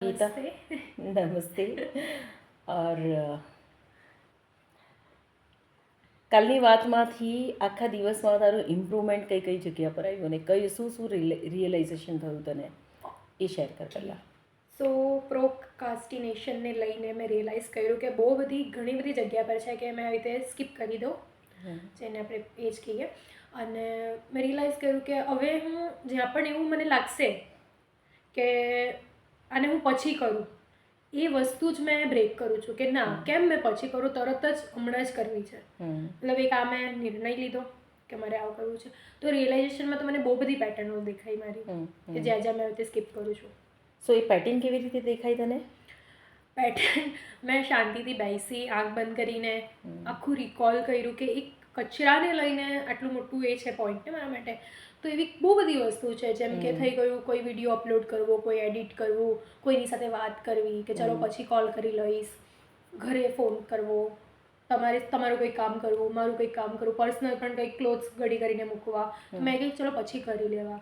गीता नमस्ते और કાલની વાતમાંથી આખા દિવસમાં તારું ઇમ્પ્રુવમેન્ટ કઈ કઈ જગ્યા પર આવ્યું અને કઈ શું રિયલાઇઝેશન થયું તને એ શેર કર પહેલાં. સો પ્રોકાસ્ટિનેશનને લઈને મેં રિયલાઇઝ કર્યું કે બહુ બધી ઘણી બધી જગ્યા પર છે કે મેં આવી રીતે સ્કીપ કરી દઉં, જેને આપણે એ જ કહીએ. અને મેં રિયલાઇઝ કર્યું કે હવે હું જ્યાં પણ એવું મને લાગશે કે આને હું પછી કરું, એ વસ્તુ જ મેં બ્રેક કરું છું કે ના, કેમ મેં પછી કરું, તરત જ હમણાં જ કરવી છે. મતલબ એક આ મેં નિર્ણય લીધો કે મારે આવું કરવું છે, તો રિયલાઇઝેશનમાં તો મને બહુ બધી પેટર્નો દેખાઈ મારી કે જ્યાં જ્યાં મેં તે સ્કીપ કરું છું. સો એ પેટર્ન કેવી રીતે દેખાય તને? પેટર્ન મેં શાંતિથી બેસી આંખ બંધ કરીને આખું રિકોલ કર્યું કે એક કચરાને લઈને આટલું મોટું એ છે પોઈન્ટ ને મારા માટે. તો એવી બહુ બધી વસ્તુ છે, જેમ કે થઈ ગયું કોઈ વિડીયો અપલોડ કરવો, કોઈ એડિટ કરવું, કોઈની સાથે વાત કરવી કે ચલો પછી કોલ કરી લઈશ, ઘરે ફોન કરવો, તમારું કંઈ કામ કરવું, મારું કંઈક કામ કરવું, પર્સનલ પણ કંઈક ક્લોથ્સ ઘડી કરીને મૂકવા. મેં કંઈક ચલો પછી કરી લેવા,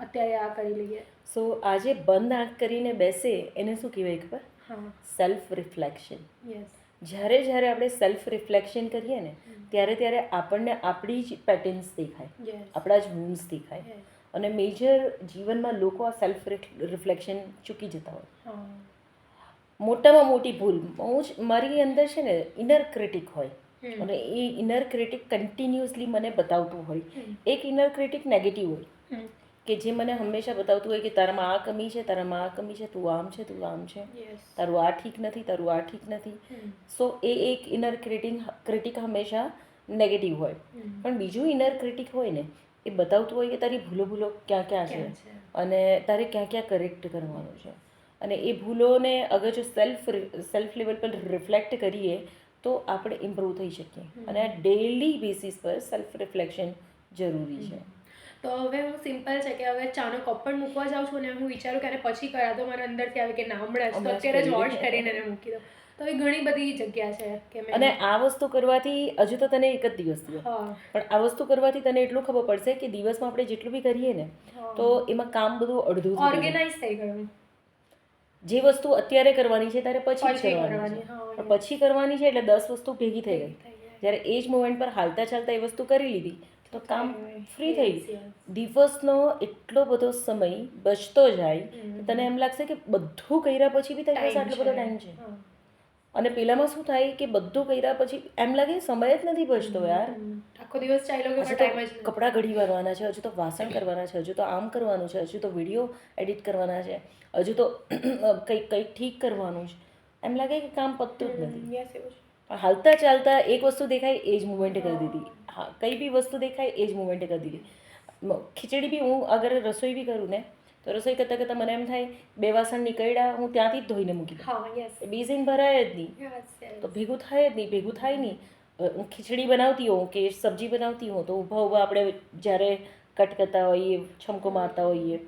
અત્યારે આ કરી લઈએ. સો આજે બંધ આંખ કરીને બેસે એને શું કહેવાય ખબર? હા, સેલ્ફ રિફ્લેક્શન. યસ. જ્યારે જ્યારે આપણે સેલ્ફ રિફ્લેક્શન કરીએ ને ત્યારે આપણને આપણી જ પેટર્ન્સ દેખાય, આપણા જ વૂન્સ દેખાય. અને મેજર જીવનમાં લોકો આ સેલ્ફ રિફ્લેક્શન ચૂકી જતા હોય. મોટામાં મોટી ભૂલ મારી અંદર છે ને ઇનર ક્રિટિક હોય, અને એ ઇનર ક્રિટિક કન્ટિન્યુઅસલી મને બતાવતું હોય. એક ઇનર ક્રિટિક નેગેટિવ હોય કે જે મને હંમેશા બતાવતું હોય કે તારામાં આ કમી છે, તારામાં આ કમી છે, તું આમ છે, તું આમ છે, તારું આ ઠીક નથી, તારું આ ઠીક નથી. સો એ એક ઇનર ક્રિટિક હંમેશા નેગેટિવ હોય. પણ બીજું ઇનર ક્રિટિક હોય ને એ બતાવતું હોય કે તારી ભૂલો ક્યાં ક્યાં છે અને તારે ક્યાં ક્યાં કરેક્ટ કરવાનું છે. અને એ ભૂલોને અગર જો સેલ્ફ લેવલ પર રિફ્લેક્ટ કરીએ તો આપણે ઇમ્પ્રૂવ થઈ શકીએ. અને આ ડેઇલી બેસિસ પર સેલ્ફ રિફ્લેક્શન જરૂરી છે. તો હવે હું સિમ્પલ છે કે હવે ચાનો કપ પણ મૂકવા જાઉં છું ને હું વિચારું કે આને પછી કરા, તો મને અંદરથી આવે કે ના હમણાં જ, તો અત્યારે જ વોશ કરીને એને મૂકી દઉં. તો એ ઘણી બધી જગ્યા છે કે અને આ વસ્તુ કરવાથી હજુ તો તને એક જ દિવસ થયો, પણ આ વસ્તુ કરવાથી તને એટલું ખબર પડશે કે દિવસમાં આપણે જેટલું બી કરીએ ને તો એમાં કામ બધું અડધું ઓર્ગેનાઇઝ થઈ ગયું. જે વસ્તુ અત્યારે કરવાની છે ત્યારે પછી કરવાની છે, પણ પછી કરવાની છે એટલે 10 વસ્તુ ભેગી થઈ ગઈ. જ્યારે એ જ મોમેન્ટ પર હાલતા ચાલતા એ વસ્તુ કરી લીધી તો કામ ફ્રી થઈ ગયું. દિવસનો એટલો બધો સમય બચતો જાય, તને એમ લાગશે કે બધું કર્યા પછી બી તારી પાસે આટલો બધો ટાઈમ છે. અને પેલામાં શું થાય કે બધું કર્યા પછી એમ લાગે સમય જ નથી બચતો યાર, આખો દિવસ ચાલ્યો ગયો, ટાઈમ જ કપડાં ઘડી વારવાના છે, હજુ તો વાસણ કરવાના છે, હજુ તો આમ કરવાનું છે, હજુ તો વિડીયો એડિટ કરવાના છે, હજુ તો કંઈક ઠીક કરવાનું છે. એમ લાગે કે કામ પતતું જ નથી. પણ હાલતા ચાલતા એક વસ્તુ દેખાય એ જ મુમેન્ટે કરી દીધી. હા, કંઈ બી વસ્તુ દેખાય એ જ મુમેન્ટે કરી દીધી. ખીચડી બી હું અગર રસોઈ બી કરું ને તો રસોઈ કરતાં કરતાં મને એમ થાય 2 વાસણ નીકળ્યા, હું ત્યાંથી જ ધોઈને મૂકી દઉં. બેઝિન ભરાય જ નહીં, તો ભેગું થાય જ નહીં, ભેગું થાય નહીં. હું ખીચડી બનાવતી હોઉં કે સબ્જી બનાવતી હોઉં તો ઊભા આપણે જ્યારે કટ કરતા હોઈએ, છમકો મારતા હોઈએ,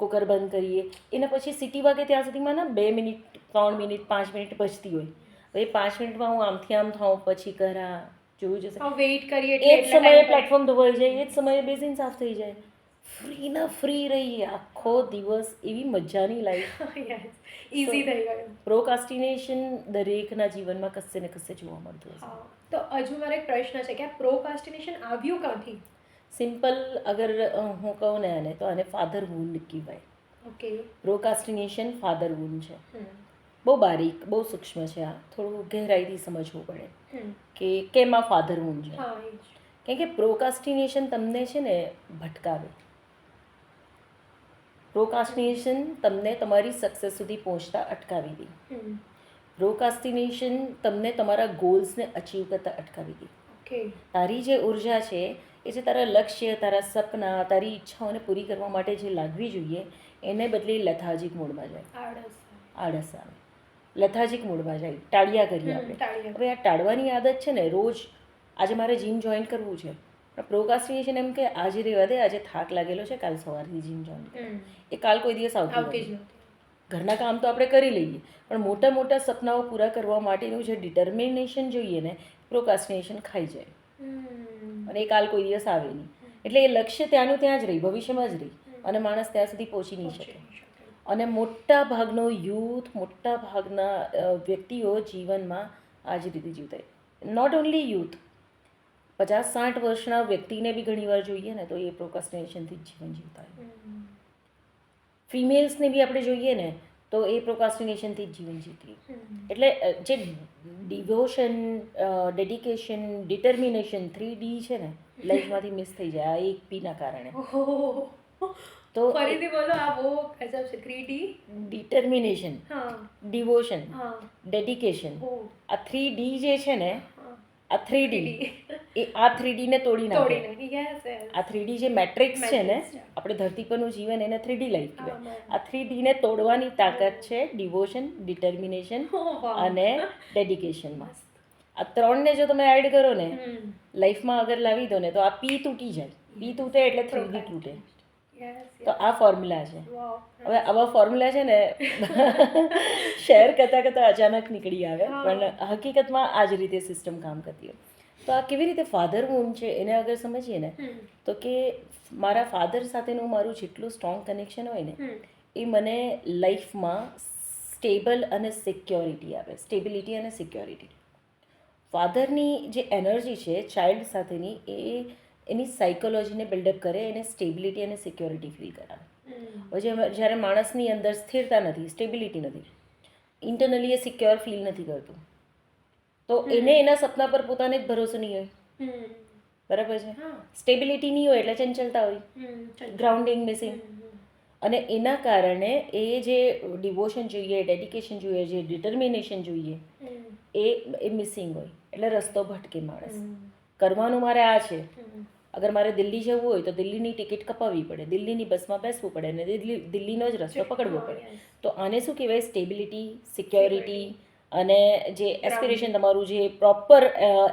કુકર બંધ કરીએ, એના પછી સીટી વાગે ત્યાં સુધીમાં ના 2 મિનિટ, 3 મિનિટ, 5 મિનિટ બચતી હોય. હવે 5 મિનિટમાં હું આમથી આમ થાઉં પછી કરા, જોયું જશે, વેઇટ કરીએ, એ જ સમયે પ્લેટફોર્મ ધોવાઈ જાય, એ જ સમયે બેઝિન સાફ થઈ જાય. ફ્રીના ફ્રી રહીએ આખો દિવસ, એવી મજાની લાઈફ. ઇઝી થઈ ગયું. પ્રોકાસ્ટિનેશન દરેકના જીવનમાં કશે ને કશે જોવા મળતું હશે. તો હજુ મારો એક પ્રશ્ન છે કે આ પ્રોકાસ્ટિનેશન આવ્યું ક્યાંથી? સિમ્પલ અગર હું કહું ને આને તો આને ફાધર વૂન્ડ કહેવાય. ઓકે. પ્રોકાસ્ટિનેશન ફાધર વૂન્ડ છે. બહુ બારીક, બહુ સૂક્ષ્મ છે. આ થોડું ગહેરાઈથી સમજવું પડે કે કેમ આ ફાધર વૂન્ડ છે. કેમ કે પ્રોકાસ્ટિનેશન તમને છે ને ભટકાવે. પ્રોકાસ્ટિનેશન તમને તમારી સક્સેસ સુધી પહોંચતા અટકાવી દે. પ્રોકાસ્ટિનેશન તમને તમારા ગોલ્સને અચીવ કરતા અટકાવી દે. તારી જે ઉર્જા છે એ જે તારા લક્ષ્ય, તારા સપના, તારી ઈચ્છાઓને પૂરી કરવા માટે જે લાગવી જોઈએ એને બદલે લેથાર્જિક મોડમાં જાય, આળસ આવે, લેથાર્જિક મોડમાં જાય, ટાળ્યા કરીએ આપણે. હવે આ ટાળવાની આદત છે ને, રોજ આજે મારે જીમ જોઈન કરવું છે, પણ પ્રોકાસ્ટિનેશન એમ કે આજે રહેવા દે, આજે થાક લાગેલો છે, કાલ સવારથી જીમ જોઈન, એ કાલ કોઈ દિવસ આવતી નથી. ઘરના કામ તો આપણે કરી લઈએ, પણ મોટા મોટા સપનાઓ પૂરા કરવા માટેનું જે ડિટર્મિનેશન જોઈએ ને, પ્રોકાસ્ટિનેશન ખાઈ જાય અને એ કાલ કોઈ દિવસ આવે નહીં. એટલે એ લક્ષ્ય ત્યાંનું ત્યાં જ રહી, ભવિષ્યમાં જ રહી, અને માણસ ત્યાં સુધી પહોંચી નહીં શકે. અને મોટા ભાગનો યુથ, મોટા ભાગના વ્યક્તિઓ જીવનમાં આ જ રીતે જીવતા હોય. નોટ ઓન્લી યુથ, 50-60 વર્ષના વ્યક્તિને બી ઘણીવાર જોઈએ ને તો એ પ્રોકાસ્ટિનેશનથી જ જીવન જીવતા હોય. ફિમેલ્સને બી આપણે જોઈએ ને તો એ પ્રોકાસ્ટિનેશનથી જ જીવન જીવતી હોય. એટલે જે ડિવોશન, ડેડિકેશન, ડિટર્મિનેશન 3D છે ને લાઈફમાંથી મિસ થઈ જાય આ એક પીના કારણે. તો ફરીથી બોલો, આ બહુ ગજબ છે. 3D ડિટર્મિનેશન, ડિવોશન, ડેડિકેશન, ઓહ આ 3D જે છે ને, આ 3D એ આ 3D ને તોડી નાખે. આ 3D જે મેટ્રિક્સ છે ને, આપણે ધરતી પરનું જીવન એને 3D લાઈફ કહેવાય. આ 3D ને તોડવાની તાકાત છે ડિવોશન, ડિટર્મિનેશન અને ડેડિકેશનમાં. આ ત્રણને જો તમે એડ કરો ને લાઈફમાં અગર લાવી દો ને તો આ પી તૂટી જાય. પી તૂટે એટલે 3D તૂટે. તો આ ફોર્મ્યુલા છે. હવે આવા ફોર્મ્યુલા છે ને શેર કરતાં કરતાં અચાનક નીકળી આવે, પણ હકીકતમાં આ જ રીતે સિસ્ટમ કામ કરતી હોય. તો આ કેવી રીતે ફાધર મૂન છે એને અગર સમજીએ ને તો કે મારા ફાધર સાથેનું મારું જેટલું સ્ટ્રોંગ કનેક્શન હોય ને એ મને લાઈફમાં સ્ટેબલ અને સિક્યોરિટી આપે. સ્ટેબિલિટી અને સિક્યોરિટી. ફાધરની જે એનર્જી છે ચાઇલ્ડ સાથેની એ એની સાયકોલોજીને બિલ્ડઅપ કરે, એને સ્ટેબિલિટી અને સિક્યોરિટી ફીલ કરાવે. હવે જ્યારે માણસની અંદર સ્થિરતા નથી, સ્ટેબિલિટી નથી, ઇન્ટરનલી એ સિક્યોર ફીલ નથી કરતું, તો એને એના સપના પર પોતાને જ ભરોસો નહીં હોય. બરાબર છે? સ્ટેબિલિટી નહીં હોય એટલે ચંચલતા હોય, ગ્રાઉન્ડિંગ મિસિંગ. અને એના કારણે એ જે ડિવોશન જોઈએ, ડેડિકેશન જોઈએ, જે ડિટર્મિનેશન જોઈએ એ મિસિંગ હોય. એટલે રસ્તો ભટકે માણસ. કરવાનું મારે આ છે, અગર મારે દિલ્હી જવું હોય તો દિલ્હીની ટિકિટ કપાવવી પડે, દિલ્હીની બસમાં બેસવું પડે અને દિલ્હીનો જ રસ્તો પકડવો પડે. તો આને શું કહેવાય? સ્ટેબિલિટી, સિક્યોરિટી અને જે એસ્પિરેશન તમારું જે પ્રોપર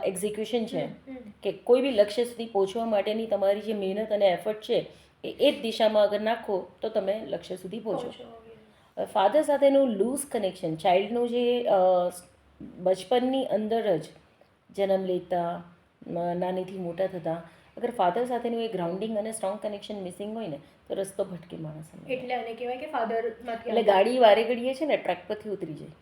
એક્ઝિક્યુશન છે કે કોઈ બી લક્ષ્ય સુધી પહોંચવા માટેની તમારી જે મહેનત અને એફર્ટ છે એ જ દિશામાં અગર નાખો તો તમે લક્ષ્ય સુધી પહોંચો. ફાધર સાથેનું લૂઝ કનેક્શન, ચાઇલ્ડનું જે બચપનની અંદર જ જન્મ લેતા, નાનીથી મોટા થતા, અગર ફાધર સાથેનું એ ગ્રાઉન્ડિંગ અને સ્ટ્રોંગ કનેક્શન મિસિંગ હોય ને તો રસ્તો ભટકે માણસ. એટલે આને કહેવાય કે ફાધર એટલે ગાડી વારે ઘડીએ છે ને ટ્રેક પરથી ઉતરી જાય.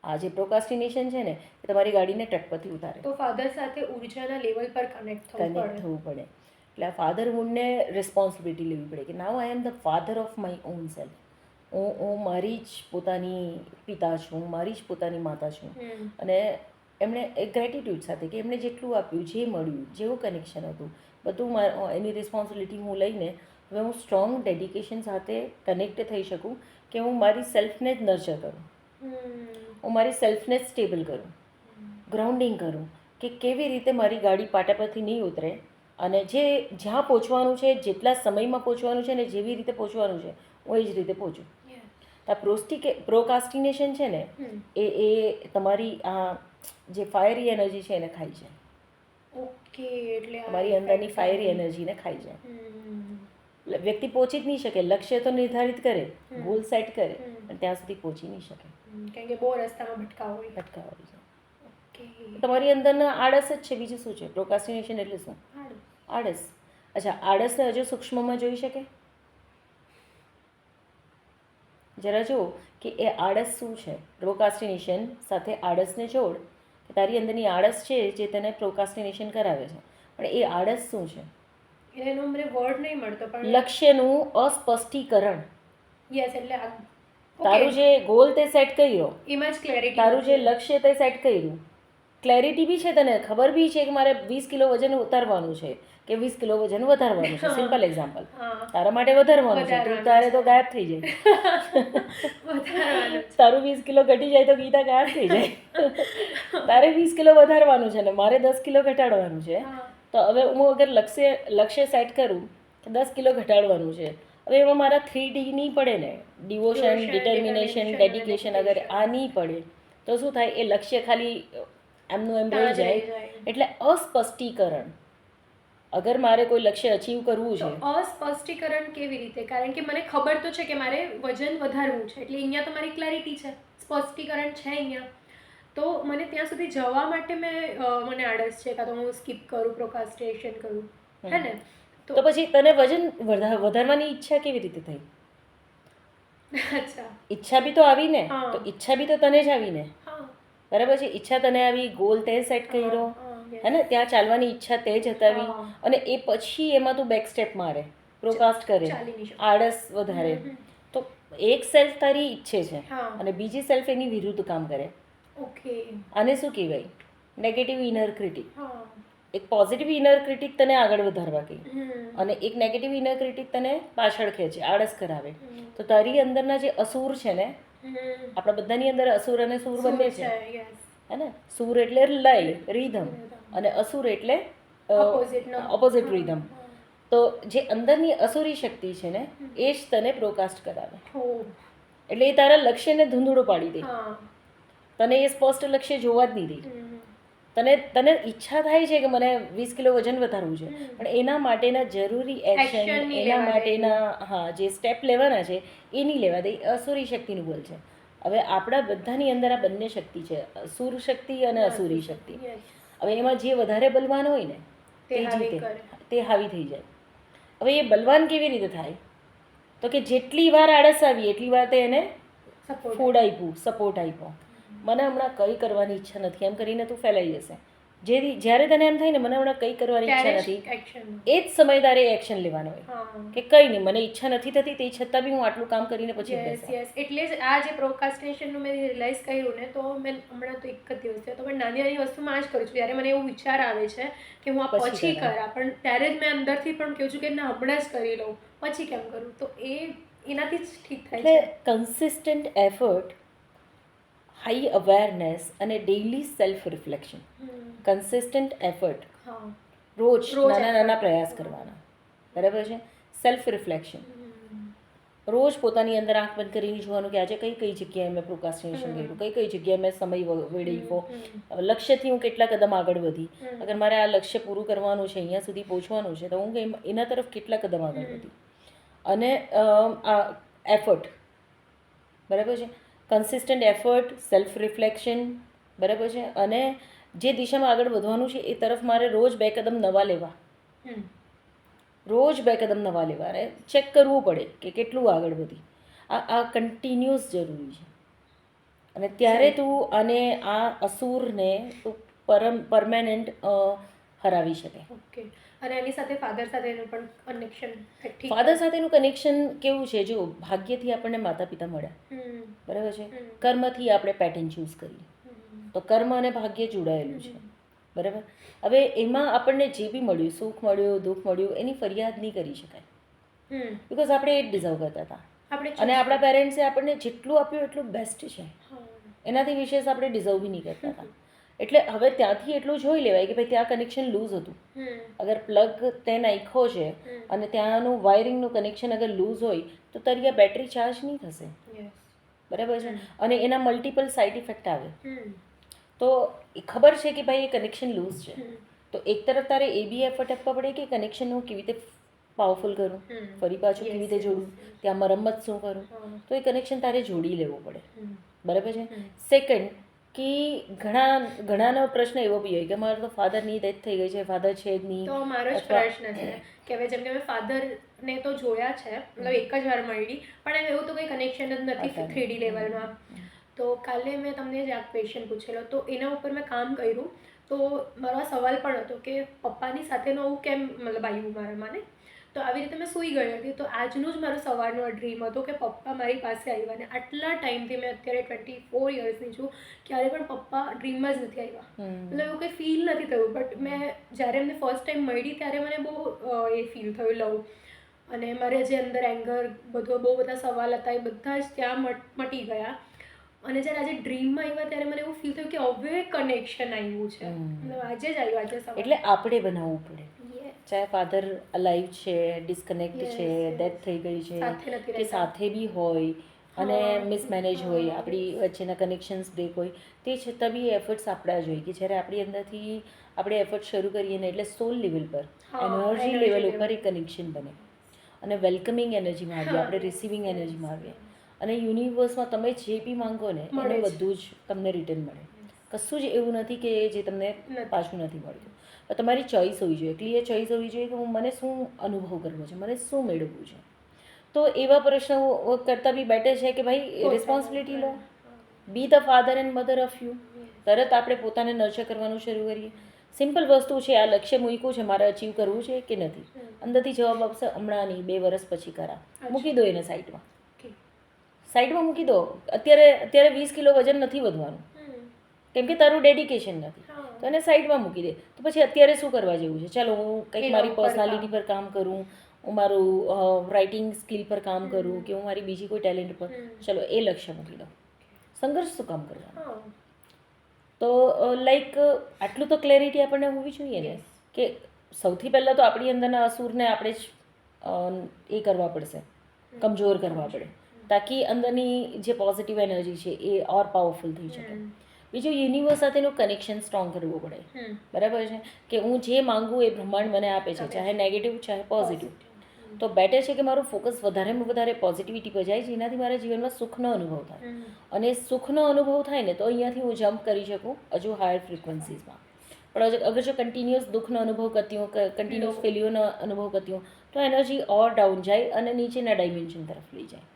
આ જે પ્રોકાસ્ટિનેશન છે ને એ તમારી ગાડીને ટ્રેક પરથી ઉતારે. તો ફાધર સાથે ઉર્જાના લેવલ પર કનેક્ટ થવું પડે. એટલે આ ફાધર મૂનને રિસ્પોન્સિબિલિટી લેવી પડે કે now I am the father of my own self. હું મારી જ પોતાની પિતા છું, મારી જ પોતાની માતા છું. અને એમણે એક ગ્રેટિટ્યૂડ સાથે કે એમણે જેટલું આપ્યું, જે મળ્યું, જેવું કનેક્શન હતું બધું એની રિસ્પોન્સિબિલિટી હું લઈને હવે હું સ્ટ્રોંગ ડેડિકેશન સાથે કનેક્ટ થઈ શકું કે હું મારી સેલ્ફને જ નર્ચર કરું, હું મારી સેલ્ફને જ સ્ટેબલ કરું, ગ્રાઉન્ડિંગ કરું કે કેવી રીતે મારી ગાડી પાટા પરથી નહીં ઉતરે અને જે જ્યાં પહોંચવાનું છે, જેટલા સમયમાં પહોંચવાનું છે ને જેવી રીતે પહોંચવાનું છે હું એ જ રીતે પહોંચું. આ પ્રોકાસ્ટિનેશન છે ને એ તમારી આ જે ફાયરી એનર્જી છે એને ખાઈ જાય. ઓકે. એટલે તમારી અંદરની ફાયરી એનર્જીને ખાઈ જાય. વ્યક્તિ પહોંચી જ નહીં શકે. લક્ષ્ય તો નિર્ધારિત કરે, ગોલ સેટ કરે પણ ત્યાં સુધી પહોંચી નહીં શકે. કારણ કે બહુ રસ્તામાં ભટકાવ હોય. ઓકે. તમારી અંદરના આળસ જ છે, બીજું શું છે? પ્રોકાસ્ટિનેશન એટલે શું? આળસ. અચ્છા, આળસને હજુ સૂક્ષ્મમાં જોઈ શકે? જરા જુઓ કે એ આળસ શું છે. પ્રોકાસ્ટિનેશન સાથે આળસને જોડ કે તારી અંદરની આળસ છે જે તને પ્રોકાસ્ટિનેશન કરાવે છે, પણ એ આળસ શું છે? એનો મને વર્ડ નહીં મળતો પણ લક્ષ્યનું અસ્પષ્ટીકરણ. યસ. એટલે તારું જે ગોલ તે સેટ કર્યો, એમાં જ ક્લેરિટી, તારું જે લક્ષ્ય તે સેટ કર્યું, ક્લેરિટી બી છે, તને ખબર બી છે કે મારે 20 કિલો વજન ઉતારવાનું છે કે 20 કિલો વજન વધારવાનું છે. સિમ્પલ એક્ઝામ્પલ, તારા માટે વધારવાનું છે, તારે તો ગાયબ થઈ જાય. તારું 20 કિલો ઘટી જાય તો ગીતા ગાયબ થઈ જાય. તારે 20 કિલો વધારવાનું છે ને મારે 10 કિલો ઘટાડવાનું છે. તો હવે હું અગર લક્ષ્ય સેટ કરું કે 10 કિલો ઘટાડવાનું છે, હવે એમાં મારા 3D નહીં પડે ને, ડિવોશન, ડિટર્મિનેશન, ડેડિકેશન, અગર આ નહીં પડે તો શું થાય? એ લક્ષ્ય ખાલી એમનું એમ રહી જાય. એટલે અસ્પષ્ટીકરણ. અગર મારે કોઈ લક્ષ્ય અચીવ કરવું છે, અસ્પષ્ટીકરણ કેવી રીતે? કારણ કે મને ખબર તો છે કે મારે વજન વધારવું છે, એટલે અહીંયા તો મારી ક્લેરિટી છે, સ્પષ્ટીકરણ છે અહીંયા. તો મને ત્યાં સુધી જવા માટે મને આળસ છે, કાં તો હું સ્કીપ કરું, પ્રોકાસ્ટિનેશન કરું, હે ને? તો પછી તને વજન વધારવાની ઈચ્છા કેવી રીતે થઈ? અચ્છા. ઈચ્છા બી તો આવી ને, હા. તો ઈચ્છા બી તો તને જ આવી ને, હા. બરાબર છે. ઈચ્છા તને આવી, ગોલ તે સેટ કર્યો, yes. હે ને, ત્યાં ચાલવાની ઈચ્છા તે જ હતાવી, હા. અને એ પછી એમાં તું બેક સ્ટેપ મારે, પ્રોકાસ્ટ કરે, ચાલી નહીં શકું. આળસ વધારે, તો એક સેલ્ફ તારી ઈચ્છે છે હા. અને બીજી સેલ્ફ એની વિરુદ્ધ કામ કરે. ઓકે. આને શું કહેવાય? Negative inner critic. હા. એક પોઝિટિવ ઇનર ક્રિટિક તને આગળ વધારવા કહે, અને એક નેગેટિવ ઇનર ક્રિટિક તને પાછળ ખેંચે, આળસ કરાવે. તો તારી અંદરના જે અસુર છે ને, આપણા બધાની અંદર અસુર અને સુર બંને છે, હે ને. સુર એટલે લય, રીધમ, અને અસુર એટલે ઓપોઝિટ રીધમ. તો જે અંદરની અસુરી શક્તિ છે ને, એ જ તને પ્રોકાસ્ટ કરાવે. એટલે એ તારા લક્ષ્યને ધૂંધળું પાડી દે, તને એ સ્પષ્ટ લક્ષ્ય જોવા જ નહીં દે. તને ઈચ્છા થાય છે કે મને 20 કિલો વજન વધારવું છે, પણ એના માટેના જરૂરી એક્શન, એના માટેના જે સ્ટેપ લેવાના છે એ નહીં લેવા દે. અસુરી શક્તિનું બળ છે. હવે આપણા બધાની અંદર આ બંને શક્તિ છે, અસુર શક્તિ અને અસુરી શક્તિ. હવે એમાં જે વધારે બલવાન હોય ને તે જીતે, તે હાવી થઈ જાય. હવે એ બલવાન કેવી રીતે થાય? તો કે જેટલી વાર આળસ આવી એટલી વાર તે એને ફૂડ આપ્યું, સપોર્ટ આપ્યો. મને હમણાં કંઈ કરવાની ઈચ્છા નથી એમ કરીને તું ફેલાઈ જશે. જ્યારે તને એમ થાય ને મને હમણાં કંઈ કરવાની ઈચ્છા નથી, એ જ સમય તારે એક્શન લેવાનો હોય કે કંઈ નહીં, મને ઈચ્છા નથી થતી, તે છતાં બી હું આટલું કામ કરીને પછી એટલે જ આ જે પ્રોકાસ્ટિનેશનનું મેં રિયલાઇઝ કર્યું ને, તો મેં હમણાં તો એક જ દિવસ થયો તો પણ નાની નાની વસ્તુમાં આ જ કરું છું. જ્યારે મને એવું વિચાર આવે છે કે હું આ પછી કરા, પણ ત્યારે જ મેં અંદરથી પણ કહું છું કે ના, હમણાં જ કરી લઉં, પછી કેમ કરું. તો એનાથી જ ઠીક થાય છે. કન્સિસ્ટન્ટ એફર્ટ, હાઈ અવેરનેસ અને daily self reflection. Consistent effort, રોજ નાના નાના પ્રયાસ કરવાના, બરાબર છે. સેલ્ફ રિફ્લેક્શન, રોજ પોતાની અંદર આંખ બંધ કરીને જોવાનું કે આજે કઈ કઈ જગ્યાએ મેં પ્રોકાસ્ટિનેશન કર્યું, કઈ કઈ જગ્યાએ મેં સમય વેડફ્યો, લક્ષ્યથી હું કેટલા કદમ આગળ વધી, અગર મારે આ લક્ષ્ય પૂરું કરવાનું છે, અહીંયા સુધી પહોંચવાનું છે, તો હું એના તરફ કેટલા કદમ આગળ વધી. અને આ એફર્ટ, બરાબર છે. કન્સિસ્ટન્ટ એફર્ટ, સેલ્ફ રિફ્લેક્શન, બરાબર છે. અને જે દિશામાં આગળ વધવાનું છે એ તરફ મારે રોજ 2 કદમ નવા લેવા, રોજ 2 કદમ નવા લેવા, અને ચેક કરવું પડે કે કેટલું આગળ વધી. આ કન્ટિન્યુઅસ જરૂરી છે. અને ત્યારે તું અને આ અસુરને તું પરમેનન્ટ હરાવી શકે. ઓકે. અને એની સાથે ફાધર સાથેનું પણ કનેક્શન. ફાધર સાથેનું કનેક્શન કેવું છે? જો ભાગ્યથી આપણને માતા પિતા મળ્યા, બરાબર છે. કર્મથી આપણે પેટર્ન ચૂઝ કરીએ, તો કર્મ અને ભાગ્ય જોડાયેલું છે, બરાબર. હવે એમાં આપણને જે બી મળ્યું, સુખ મળ્યું, દુઃખ મળ્યું, એની ફરિયાદ નહીં કરી શકાય, બિકોઝ આપણે એ જ ડિઝર્વ કરતા હતા. અને આપણા પેરેન્ટ્સે આપણને જેટલું આપ્યું એટલું બેસ્ટ છે, એનાથી વિશેષ આપણે ડિઝર્વ બી નહીં કરતા હતા. એટલે હવે ત્યાંથી એટલું જોઈ લેવાય કે ભાઈ ત્યાં કનેક્શન લૂઝ હતું. અગર પ્લગ તે નાખ્યો છે અને ત્યાંનું વાયરિંગનું કનેક્શન અગર લૂઝ હોય તો તારી આ બેટરી ચાર્જ નહીં થશે, બરાબર છે. અને એના મલ્ટિપલ સાઇડ ઇફેક્ટ આવે. તો ખબર છે કે ભાઈ એ કનેક્શન લૂઝ છે, તો એક તરફ તારે એ બી એફર્ટ આપવા પડે કે કનેક્શન હું કેવી રીતે પાવરફુલ કરું, ફરી પાછું કેવી રીતે જોડું, ત્યાં મરમ્મત શું કરું, તો એ કનેક્શન તારે જોડી લેવું પડે, બરાબર છે. સેકન્ડ, કે ઘણાનો પ્રશ્ન એવો બી હોય કે મારા તો ફાધરની ડેથ થઈ ગઈ છે, ફાધર છે જ નહીં. તો મારો જ પ્રશ્ન છે કે હવે જેમ કે મેં ફાધરને તો જોયા છે, મતલબ એક જ વાર મળી, પણ એવું તો કંઈ કનેક્શન જ નથી 3D લેવલમાં. તો કાલે મેં તમને જ આ ક્વેશ્ચન પૂછેલો, તો એના ઉપર મેં કામ કર્યું. તો મારો આ સવાલ પણ હતો કે પપ્પાની સાથેનું આવું કેમ મતલબ આવ્યું મારામાં ને. તો આવી રીતે મેં સૂઈ ગઈ હતી, તો આજનું જ મારો સવારનો ડ્રીમ હતો કે પપ્પા મારી પાસે આવ્યા, ને આટલા ટાઈમથી મેં અત્યારે 24 યર્સની છું, ક્યારે પણ પપ્પા ડ્રીમમાં જ નથી આવ્યા. મતલબ એવું કંઈ ફીલ નથી થયું, બટ મેં જ્યારે એમને ફર્સ્ટ ટાઈમ મળી ત્યારે મને બહુ એ ફીલ થયું લવ, અને મારે જે અંદર એંગર બહુ બધા સવાલ હતા એ બધા જ ત્યાં મટી ગયા. અને જ્યારે આજે ડ્રીમમાં આવ્યા ત્યારે મને એવું ફીલ થયું કે હવે કનેક્શન આવ્યું છે, મતલબ આજે જ આવ્યું આજે સવાલ. એટલે આપણે બનાવવું પડે, ચાહે ફાધર અલાઈવ છે, ડિસ્કનેક્ટ છે, ડેથ થઈ ગઈ છે, કે સાથે બી હોય અને મિસમેનેજ હોય, આપણી વચ્ચેના કનેક્શન્સ બ્રેક હોય, તે છતાં બી એફર્ટ્સ આપણા જ હોય કે જ્યારે આપણી અંદરથી આપણે એફર્ટ શરૂ કરીએ ને એટલે સોલ લેવલ પર, એનર્જી લેવલ ઉપર એ કનેક્શન બને અને વેલકમિંગ એનર્જીમાં આવીએ, આપણે રિસીવિંગ એનર્જીમાં આવીએ, અને યુનિવર્સમાં તમે જે બી માંગો ને એને બધું જ તમને રિટર્ન મળે. કશું જ એવું નથી કે જે તમને પાછું નથી મળતું. તમારી ચોઈસ હોવી જોઈએ, ક્લિયર ચોઈસ હોવી જોઈએ કે મને શું અનુભવ કરવો છે, મને શું મેળવવું છે. તો એવા પ્રશ્નો કરતાં બી બેટર છે કે ભાઈ રિસ્પોન્સિબિલિટી લો, be the father and mother of you. તરત આપણે પોતાને નર્ચર કરવાનું શરૂ કરીએ. સિમ્પલ વસ્તુ છે, આ લક્ષ્ય મૂક્યું છે, મારે અચીવ કરવું છે કે નથી, અંદરથી જવાબ આપશે હમણાં નહીં, 2 વર્ષ પછી કરા. મૂકી દો એને સાઈડમાં મૂકી દો. અત્યારે 20 કિલો વજન નથી વધવાનું, કેમ કે તારું ડેડિકેશન નથી, તો એને સાઈડમાં મૂકી દે. તો પછી અત્યારે શું કરવા જેવું છે? ચાલો હું કંઈક મારી પર્સનાલિટી પર કામ કરું, હું મારું રાઇટિંગ સ્કિલ પર કામ કરું, કે હું મારી બીજી કોઈ ટેલેન્ટ પર, ચલો એ લક્ષ્ય મૂકી દો. સંઘર્ષ શું કામ કરવાનું? તો લાઈક આટલું તો ક્લેરિટી આપણને હોવી જોઈએ ને, કે સૌથી પહેલાં તો આપણી અંદરના અસુરને આપણે જ એ કરવા પડશે, કમજોર કરવા પડે, તાકી અંદરની જે પોઝિટિવ એનર્જી છે એ ઓર પાવરફુલ થઈ શકે. બીજું, યુનિવર્સ સાથેનું કનેક્શન સ્ટ્રોંગ કરવું પડે. બરાબર છે કે હું જે માંગું એ બ્રહ્માંડ મને આપે છે, ચાહે નેગેટિવ ચાહે પોઝિટિવ. તો બેટર છે કે મારું ફોકસ વધારેમાં વધારે પોઝિટિવિટી પર જાય, જેનાથી મારા જીવનમાં સુખનો અનુભવ થાય. અને સુખનો અનુભવ થાય ને તો અહીંયાથી હું જમ્પ કરી શકું હજુ હાયર ફ્રિકવન્સીઝમાં. પણ અગર જો કન્ટિન્યુઅસ દુઃખનો અનુભવ કરતી હું, કન્ટિન્યુઅસ ફેલ્યુરનો અનુભવ કરતી હું, તો એનર્જી ઓર ડાઉન જાય અને નીચેના ડાયમેન્શન તરફ લઈ જાય.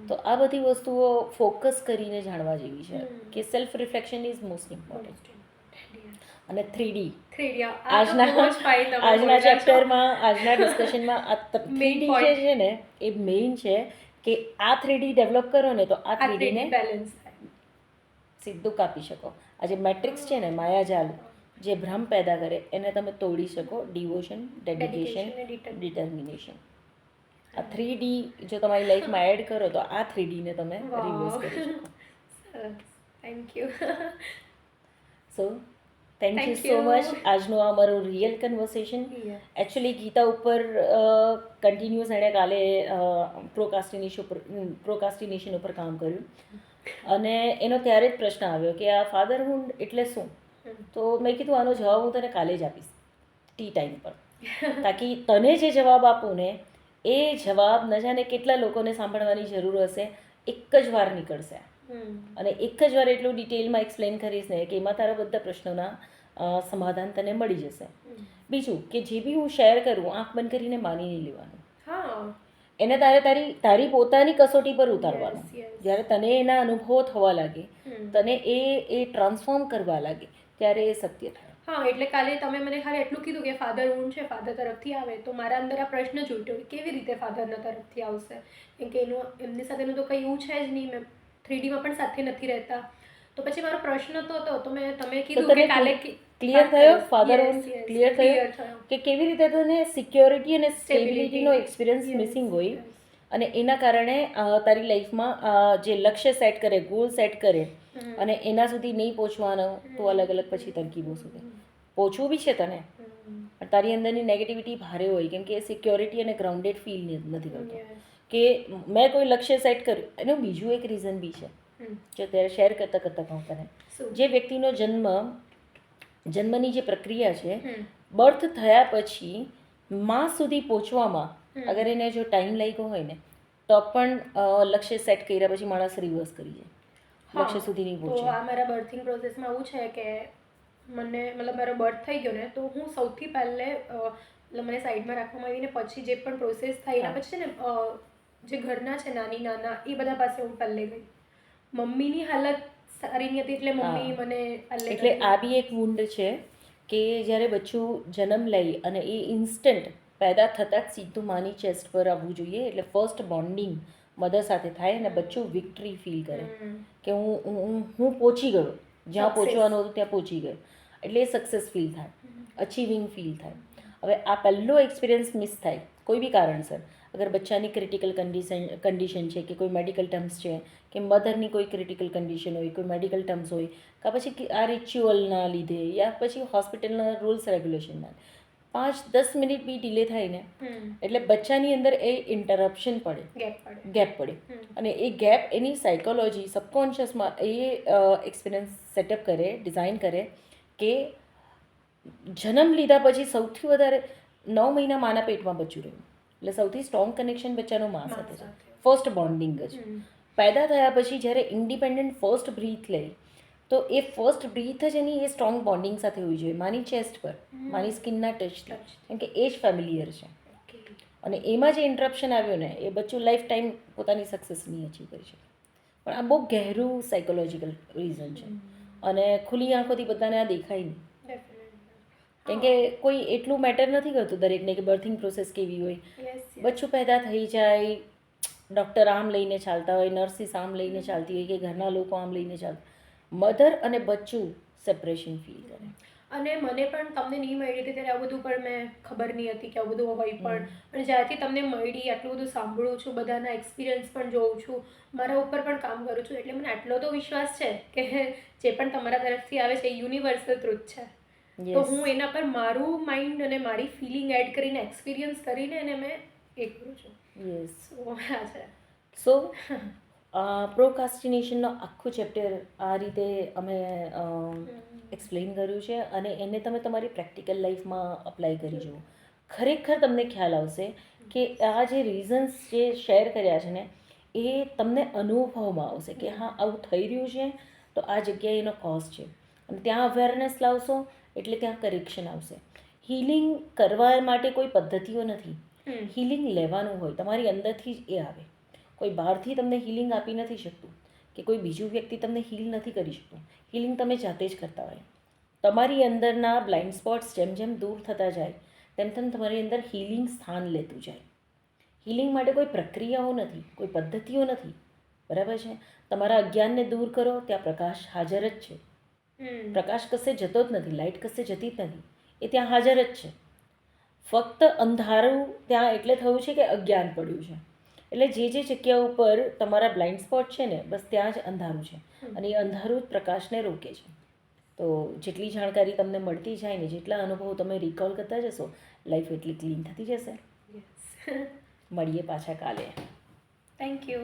તો આ બધી વસ્તુઓ ફોકસ કરીને જાણવા જેવી છે કે self reflection is most important. અને 3D આજના ચેપ્ટરમાં, આજના ડિસ્કશનમાં આ 3D જે છે ને એ મેઇન છે, કે આ 3D ડેવલપ કરો ને તો આ 3D ને સીધું કાપી શકો. આ જે મેટ્રિક્સ છે ને, માયાજાલ જે ભ્રમ પેદા કરે, એને તમે તોડી શકો. Devotion, dedication, determination. આ 3D જો તમારી લાઈફમાં એડ કરો તો આ 3D ને તમે રિવર્સ કરી શકો. Thank you. So thank you so much. આજનું આ મારું રિયલ કન્વર્સેશન. એકચ્યુઅલી ગીતા ઉપર કન્ટિન્યુઅસ એણે કાલે પ્રોકાસ્ટિનેશન ઉપર કામ કર્યું, અને એનો ત્યારે જ પ્રશ્ન આવ્યો કે આ ફાધરહુડ એટલે શું? તો મેં કીધું આનો જવાબ હું તને કાલે જ આપીશ ટી ટાઈમ પર, તાકી તને જે જવાબ આપું ને એ જવાબ ન જાણે કેટલા લોકોને સાંભળવાની જરૂર હશે. એક જ વાર નીકળશે, અને એક જ વાર એટલું ડિટેલમાં એક્સપ્લેન કરીશ ને કે એમાં તારા બધા પ્રશ્નોના સમાધાન તને મળી જશે. બીજું કે જે બી હું શેર કરું, આંખ બંધ કરીને માની નહીં લેવાનું. એને તારી પોતાની કસોટી પર ઉતારવાનું. જ્યારે તને એના અનુભવો થવા લાગે, તને એ ટ્રાન્સફોર્મ કરવા લાગે, ત્યારે એ સત્ય થાય. હા, એટલે કાલે તમે મને ખાલી એટલું કીધું કે ફાધર ઊંડ છે, ફાધર તરફથી આવે, તો મારા અંદર આ પ્રશ્ન જ ઉઠ્યો કે કેવી રીતે ફાધરના તરફથી આવશે, કેમ કે એમની સાથેનું તો કંઈ એવું છે જ નહીં. મેં 3Dમાં પણ સાથે નથી રહેતા, તો પછી મારો પ્રશ્ન તો હતો. તો તમે કીધું કે કાલે ક્લિયર થયો, ફાધર ક્લિયર થયો કે કેવી રીતે તને સિક્યોરિટી અને સ્ટેબિલિટીનો એક્સપિરિયન્સ મિસિંગ હોય, અને એના કારણે તારી લાઈફમાં જે લક્ષ્ય સેટ કરે, ગોલ સેટ કરે, અને એના સુધી નહીં પહોંચવાનો, તો અલગ અલગ પછી તરકીબો સુધી પહોંચવું બી છે તને, પણ તારી અંદરની નેગેટિવિટી ભારે હોય, કેમ કે એ સિક્યોરિટી અને ગ્રાઉન્ડેડ ફીલ નથી કરતો. કે મેં કોઈ લક્ષ્ય સેટ કર્યું, એનું બીજું એક રીઝન બી છે, જો ત્યારે શેર કરતાં કહું તને. જે વ્યક્તિનો જન્મની જે પ્રક્રિયા છે, બર્થ થયા પછી માં સુધી પહોંચવામાં અગર એને જો ટાઈમ લાગ્યો હોય ને, તો પણ લક્ષ્ય સેટ કર્યા પછી માણસ રિવર્સ કરી જાય, લક્ષ્ય સુધી નહીં પહોંચે. તો આ મારા બર્થિંગ પ્રોસેસમાં એવું છે કે મને મારો બર્થ થઈ ગયો ને, તો હું સૌથી પહેલે મને સાઈડમાં રાખવામાં આવીને પછી જે પણ પ્રોસેસ થાય એના પછી છે ને, જે ઘરના છે નાના એ બધા પાસે હું પહેલે ગઈ. મમ્મીની હાલત સારી નહીં હતી, એટલે મમ્મી મને એટલે આ બી એક વુન્ડ છે કે જ્યારે બચ્ચું જન્મ લઈ અને એ ઇન્સ્ટન્ટ પેદા થતાં જ સીધું માની ચેસ્ટ પર આવવું જોઈએ, એટલે ફર્સ્ટ બોન્ડિંગ મધર સાથે થાય અને બચ્ચું વિક્ટરી ફીલ કરે કે હું પહોંચી ગયો, જ્યાં પહોંચવાનું હતું ત્યાં પહોંચી ગયો, એટલે એ સક્સેસ ફીલ થાય, અચીવિંગ ફીલ થાય. હવે આ પહેલો એક્સપિરિયન્સ મિસ થાય કોઈ બી કારણસર, અગર બચ્ચાની ક્રિટિકલ કન્ડિશન છે, કે કોઈ મેડિકલ ટર્મ્સ છે, કે મધરની કોઈ ક્રિટિકલ કન્ડિશન હોય, કોઈ મેડિકલ ટર્મ્સ હોય, કે પછી આ રિચ્યુઅલના લીધે, યા પછી હોસ્પિટલના રૂલ્સ રેગ્યુલેશનના 5-10 મિનિટ બી ડિલે થાય ને, એટલે બચ્ચાની અંદર એ ઇન્ટરપ્શન પડે, ગેપ પડે, અને એ ગેપ એની સાયકોલોજી સબકોન્શિયસમાં એ એક્સપિરિયન્સ સેટઅપ કરે, ડિઝાઇન કરે કે જન્મ લીધા પછી સૌથી વધારે 9 મહિના માના પેટમાં બચ્ચું રહ્યું, એટલે સૌથી સ્ટ્રોંગ કનેક્શન બચ્ચાનો મા સાથે છે, ફર્સ્ટ બોન્ડિંગ જ. પેદા થયા પછી જ્યારે ઇન્ડિપેન્ડન્ટ ફર્સ્ટ બ્રીથ લે, તો એ ફર્સ્ટ બ્રીથ જ એની એ સ્ટ્રોંગ બોન્ડિંગ સાથે હોવી જોઈએ, માની ચેસ્ટ પર, માની સ્કિનના ટચથી, કેમ કે એ જ ફેમિલિયર છે. અને એમાં જે ઇન્ટરપ્શન આવ્યું ને એ બચ્ચું લાઈફ ટાઈમ પોતાની સક્સેસ નહીં અચીવ કરી શકે. પણ આ બહુ ગહેરું સાયકોલોજીકલ રીઝન છે અને ખુલ્લી આંખોથી બધાને આ દેખાય નહીં. કેમ કે કોઈ એટલું મેટર નથી કરતું દરેકને કે બર્થિંગ પ્રોસેસ કેવી હોય. બચ્ચું પેદા થઈ જાય, ડૉક્ટર આમ લઈને ચાલતા હોય, નર્સિસ આમ લઈને ચાલતી હોય કે ઘરના લોકો આમ લઈને ચાલતા, મધર અને બચ્ચું સેપરેશન ફીલ કરે. અને મને પણ તમને નહીં મળી હતી ત્યારે આ બધું પણ મેં ખબર નહીં હતી કે આ બધું હોય પણ, અને જ્યારથી તમને મળી આટલું બધું સાંભળું છું, બધાના એક્સપિરિયન્સ પણ જોઉં છું, મારા ઉપર પણ કામ કરું છું, એટલે મને આટલો તો વિશ્વાસ છે કે જે પણ તમારા તરફથી આવે છે એ યુનિવર્સલ ટ્રુથ છે. તો હું એના પર મારું માઇન્ડ અને મારી ફિલિંગ એડ કરીને એક્સપિરિયન્સ કરીને એને મેં એ કરું છું. યસ. હા છે. સો પ્રોકાસ્ટિનેશનનો આખું ચેપ્ટર આ રીતે અમે એક્સપ્લેન કર્યું છે અને એને તમે તમારી પ્રેક્ટિકલ લાઈફમાં અપ્લાય કરી જુઓ. ખરેખર તમને ખ્યાલ આવશે કે આ જે રીઝન્સ જે શેર કર્યા છે ને એ તમને અનુભવમાં આવશે કે હા આવું થઈ રહ્યું છે તો આ જગ્યાએ એનો કોઝ છે. અને ત્યાં અવેરનેસ લાવશો એટલે ત્યાં કરેક્શન આવશે. હિલિંગ કરવા માટે કોઈ પદ્ધતિઓ નથી, હિલિંગ લેવાનું હોય તમારી અંદરથી જ એ આવે. કોઈ બહારથી તમને હિલિંગ આપી નથી શકતું કે કોઈ બીજું વ્યક્તિ તમને હીલ નથી કરી શકતું. હિલિંગ તમે જાતે જ કરતા હોય. તમારી અંદરના બ્લાઇન્ડ સ્પોટ્સ જેમ જેમ દૂર થતા જાય તેમ તેમ તમારી અંદર હિલિંગ સ્થાન લેતું જાય. હિલિંગ માટે કોઈ પ્રક્રિયાઓ નથી, કોઈ પદ્ધતિઓ નથી, બરાબર છે. તમારા અજ્ઞાનને દૂર કરો ત્યાં પ્રકાશ હાજર જ છે. પ્રકાશ કશે જતો જ નથી, લાઇટ કશે જતી જ નથી, એ ત્યાં હાજર જ છે. ફક્ત અંધારું ત્યાં એટલે થયું છે કે અજ્ઞાન પડ્યું છે. એટલે જે જગ્યા ઉપર તમારા બ્લાઇન્ડ સ્પોટ છે ને બસ ત્યાં જ અંધારું છે અને એ અંધારું જ પ્રકાશને રોકે છે. તો જેટલી જાણકારી તમને મળતી જાય ને, જેટલા અનુભવો તમે રિકોલ કરતા જશો, લાઈફ એટલી ક્લીન થતી જશે. મળીએ પાછા કાલે. Thank you.